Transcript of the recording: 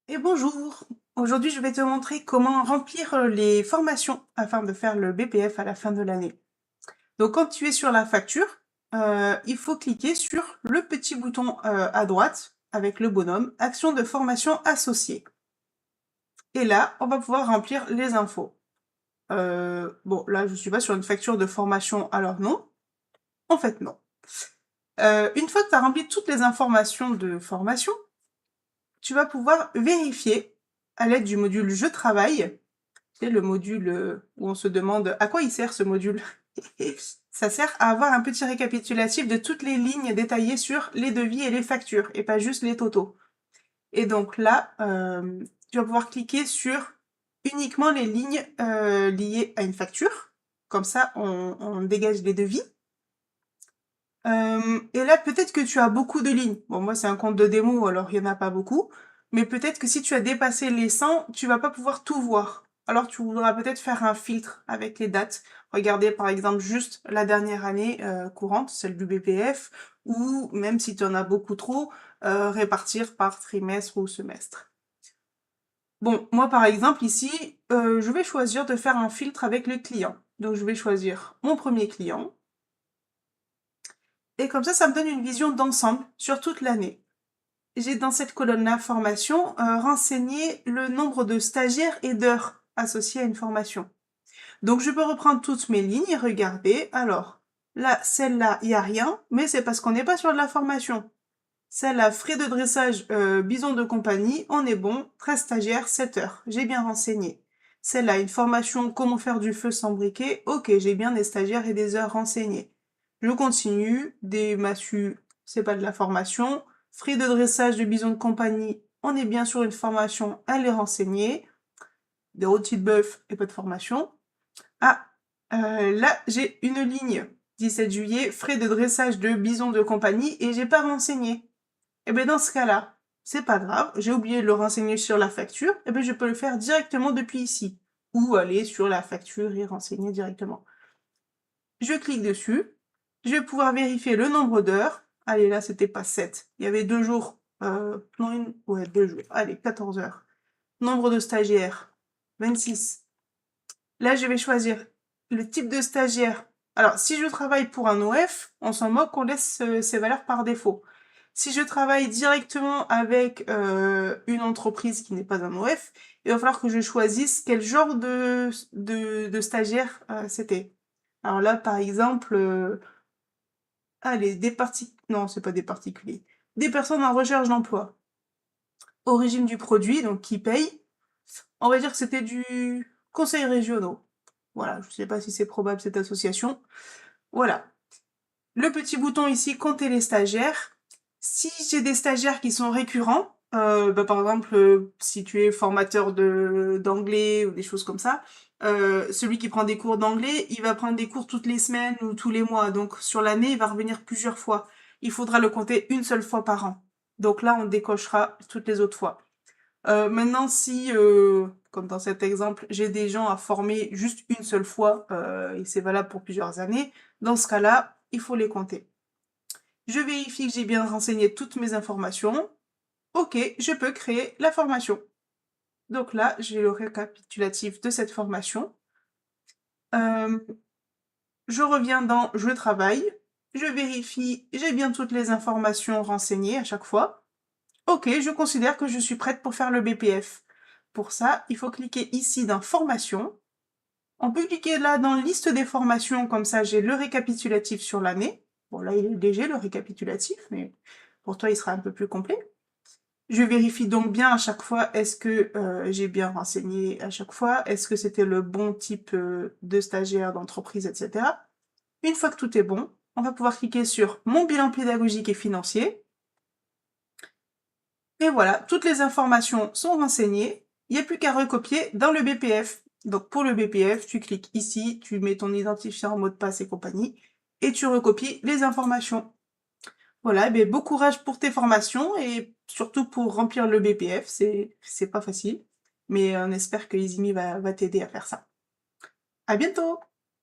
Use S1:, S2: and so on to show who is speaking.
S1: Et bonjour! Aujourd'hui, je vais te montrer comment remplir les formations afin de faire le BPF à la fin de l'année. Donc, quand tu es sur la facture, il faut cliquer sur le petit bouton à droite avec le bonhomme Action de formation associée. Et là, on va pouvoir remplir les infos. Bon, là, je ne suis pas sur une facture de formation, alors non. En fait, non. Une fois que tu as rempli toutes les informations de formation, tu vas pouvoir vérifier à l'aide du module Je travaille. C'est le module où on se demande à quoi il sert ce module. Ça sert à avoir un petit récapitulatif de toutes les lignes détaillées sur les devis et les factures, et pas juste les totaux. Et donc là, tu vas pouvoir cliquer sur uniquement les lignes liées à une facture. Comme ça, on dégage les devis. Et là, peut-être que tu as beaucoup de lignes. Bon, moi, c'est un compte de démo, alors il n'y en a pas beaucoup. Mais peut-être que si tu as dépassé les 100, tu vas pas pouvoir tout voir. Alors, tu voudras peut-être faire un filtre avec les dates. Regarder, par exemple, juste la dernière année courante, celle du BPF, ou même si tu en as beaucoup trop, répartir par trimestre ou semestre. Bon, moi, par exemple, ici, je vais choisir de faire un filtre avec le client. Donc, je vais choisir mon premier client. Et comme ça me donne une vision d'ensemble sur toute l'année. J'ai dans cette colonne-là formation renseigné le nombre de stagiaires et d'heures associées à une formation. Donc je peux reprendre toutes mes lignes et regarder. Alors là, celle-là, il n'y a rien, mais c'est parce qu'on n'est pas sur de la formation. Celle-là, frais de dressage bison de compagnie, on est bon, 13 stagiaires, 7 heures. J'ai bien renseigné. Celle-là, une formation comment faire du feu sans briquet, ok, j'ai bien des stagiaires et des heures renseignées. Je continue, des massues, c'est pas de la formation. Frais de dressage de bison de compagnie, on est bien sur une formation, elle est renseignée. Des rôtis de bœuf et pas de formation. Ah, là, j'ai une ligne. 17 juillet, frais de dressage de bison de compagnie et j'ai pas renseigné. Et bien dans ce cas-là, c'est pas grave, j'ai oublié de le renseigner sur la facture, et bien je peux le faire directement depuis ici. Ou aller sur la facture et renseigner directement. Je clique dessus, je vais pouvoir vérifier le nombre d'heures. Allez, là c'était pas 7, il y avait 2 jours. Non, ouais, 2 jours. Allez, 14 heures. Nombre de stagiaires, 26. Là, je vais choisir le type de stagiaire. Alors, si je travaille pour un OF, on s'en moque, on laisse ces valeurs par défaut. Si je travaille directement avec une entreprise qui n'est pas un OF, il va falloir que je choisisse quel genre de stagiaire c'était. Alors là, par exemple, allez, non, c'est pas des particuliers. Des personnes en recherche d'emploi. Origine du produit, donc qui paye. On va dire que c'était du conseil régionaux. Voilà, je sais pas si c'est probable cette association. Voilà. Le petit bouton ici, compter les stagiaires. Si j'ai des stagiaires qui sont récurrents, par exemple, si tu es formateur d'anglais ou des choses comme ça, celui qui prend des cours d'anglais, il va prendre des cours toutes les semaines ou tous les mois. Donc sur l'année, il va revenir plusieurs fois. Il faudra le compter une seule fois par an. Donc là, on décochera toutes les autres fois. Maintenant, si, comme dans cet exemple, j'ai des gens à former juste une seule fois, et c'est valable pour plusieurs années, dans ce cas-là, il faut les compter. Je vérifie que j'ai bien renseigné toutes mes informations. Ok, je peux créer la formation. Donc là, j'ai le récapitulatif de cette formation. Je reviens dans Je travaille. Je vérifie, j'ai bien toutes les informations renseignées à chaque fois. Ok, je considère que je suis prête pour faire le BPF. Pour ça, il faut cliquer ici dans Formation. On peut cliquer là dans Liste des formations, comme ça j'ai le récapitulatif sur l'année. Bon là il est léger le récapitulatif, mais pour toi il sera un peu plus complet. Je vérifie donc bien à chaque fois, est-ce que j'ai bien renseigné à chaque fois, est-ce que c'était le bon type de stagiaire, d'entreprise, etc. Une fois que tout est bon, on va pouvoir cliquer sur Mon bilan pédagogique et financier. Et voilà, toutes les informations sont renseignées. Il n'y a plus qu'à recopier dans le BPF. Donc pour le BPF, tu cliques ici, tu mets ton identifiant, mot de passe et compagnie, et tu recopies les informations. Voilà, ben bon courage pour tes formations et surtout pour remplir le BPF, c'est pas facile, mais on espère que Izimi va t'aider à faire ça. À bientôt!